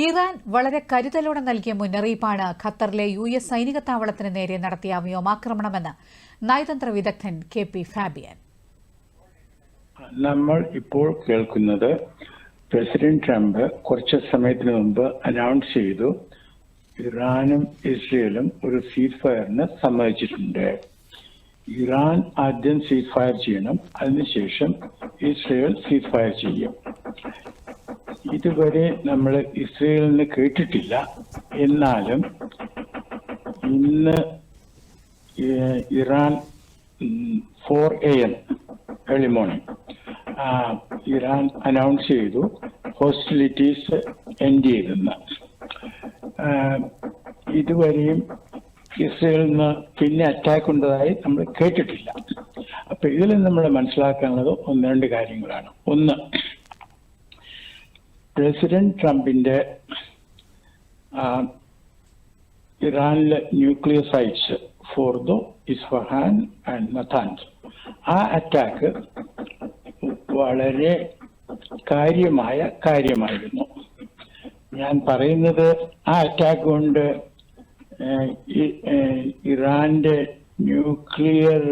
Iran വളരെ കരുതലോടെ നൽകിയ മുന്നറിയിപ്പാണ് ഖത്തറിലെ US സൈനിക താവളത്തിന് നേരെ നടത്തിയ വ്യോമാക്രമണമെന്ന് നയതന്ത്ര വിദഗ്ധൻ KP ഫാബിയൻ. നമ്മൾ ഇപ്പോൾ കേൾക്കുന്നത് പ്രസിഡന്റ് ട്രംപ് കുറച്ച് സമയത്തിന് മുമ്പ് അനൗൺസ് ചെയ്തു ഇറാനും ഇസ്രയേലും ഒരു സീസ് ഫയറിന് സമ്മതിച്ചിട്ടുണ്ട്. ഇറാൻ ആദ്യം സീസ് ഫയർ ചെയ്യണം, അതിനുശേഷം ഇസ്രയേൽ സീസ് ഫയർ ചെയ്യും. ഇതുവരെ നമ്മൾ ഇസ്രയേലിന് കേട്ടിട്ടില്ല. എന്നാലും ഇന്ന് Iran 4 AM early morning Iran announce ചെയ്തു ഹോസ്റ്റിലിറ്റീസ് എൻഡ് ചെയ്തെന്ന്. ഇതുവരെയും ഇസ്രയേലിൽ നിന്ന് പിന്നെ അറ്റാക്ക് ഉണ്ടതായി നമ്മൾ കേട്ടിട്ടില്ല. അപ്പൊ ഇതിൽ നമ്മൾ മനസ്സിലാക്കാനുള്ളത് ഒന്ന് രണ്ട് കാര്യങ്ങളാണ്. ഒന്ന്, പ്രസിഡന്റ് ട്രംപിന്റെ ഇറാനിലെ nuclear sites Fordow, Isfahan and Natanz, ആ അറ്റാക്ക് വളരെ കാര്യമായിരുന്നു. ഞാൻ പറയുന്നത് ആ അറ്റാക്ക് കൊണ്ട് ഇറാന്റെ ന്യൂക്ലിയർ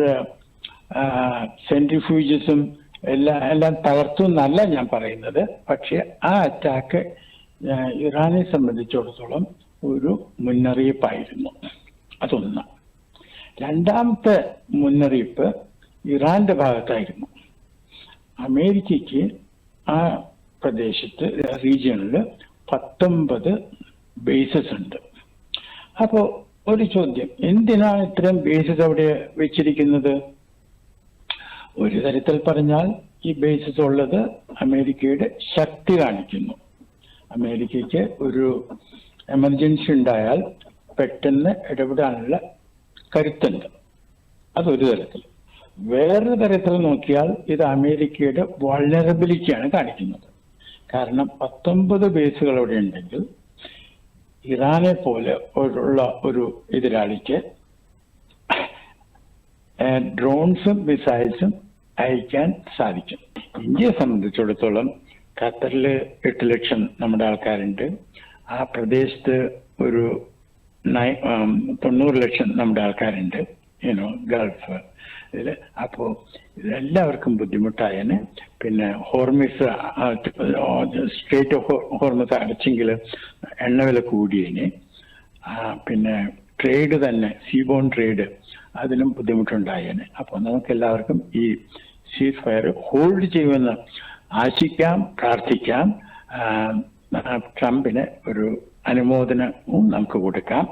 സെൻട്രിഫ്യൂജസും എല്ലാം തകർത്തു എന്നല്ല ഞാൻ പറയുന്നത്. പക്ഷെ ആ അറ്റാക്ക് ഇറാനെ സംബന്ധിച്ചിടത്തോളം ഒരു മുന്നറിയിപ്പായിരുന്നു. അതൊന്ന്. രണ്ടാമത്തെ മുന്നറിയിപ്പ് ഇറാന്റെ ഭാഗത്തായിരുന്നു. അമേരിക്കയ്ക്ക് ആ പ്രദേശത്ത് റീജിയണിൽ 19 ബേസസ് ഉണ്ട്. അപ്പോ ഒരു ചോദ്യം, എന്തിനാണ് ഇത്രയും ബേസസ് അവിടെ വെച്ചിരിക്കുന്നത്? ഒരു തരത്തിൽ പറഞ്ഞാൽ ഈ ബേസസ് ഉള്ളത് അമേരിക്കയുടെ ശക്തി കാണിക്കുന്നു. അമേരിക്കയ്ക്ക് ഒരു എമർജൻസി ഉണ്ടായാൽ പെട്ടെന്ന് ഇടപെടാനുള്ള കരുത്തുണ്ട്. അതൊരു തരത്തിൽ. വേറൊരു തരത്തിൽ നോക്കിയാൽ ഇത് അമേരിക്കയുടെ വൾനറബിലിറ്റിയാണ് കാണിക്കുന്നത്. കാരണം 19 ബേസുകൾ അവിടെ ഉണ്ടെങ്കിൽ ഇറാനെ പോലെ ഉള്ള ഒരു എതിരാളിക്ക് ഡ്രോൺസും മിസൈൽസും അയക്കാൻ സാധിക്കും. ഇന്ത്യയെ സംബന്ധിച്ചിടത്തോളം ഖത്തറിൽ 8 ലക്ഷം നമ്മുടെ ആൾക്കാരുണ്ട്. ആ പ്രദേശത്ത് ഒരു 90 ലക്ഷം നമ്മുടെ ആൾക്കാരുണ്ട്, ഗൾഫ് ഇതിൽ. അപ്പോൾ ഇതെല്ലാവർക്കും ബുദ്ധിമുട്ടായതിന്. പിന്നെ ഹോർമിസ്, സ്ട്രേറ്റ് ഓഫ് ഹോർമിസ് അടച്ചെങ്കിൽ എണ്ണവില കൂടിയതിന്. പിന്നെ ട്രേഡ് തന്നെ, സീബോൺ ട്രേഡ്, അതിനും ബുദ്ധിമുട്ടുണ്ടായേനെ. അപ്പോൾ നമുക്ക് എല്ലാവർക്കും ഈ സീസ് ഫയർ ഹോൾഡ് ചെയ്യുമെന്ന് ആശിക്കാം, പ്രാർത്ഥിക്കാം. ട്രംപിന് ഒരു അനുമോദനവും നമുക്ക് കൊടുക്കാം.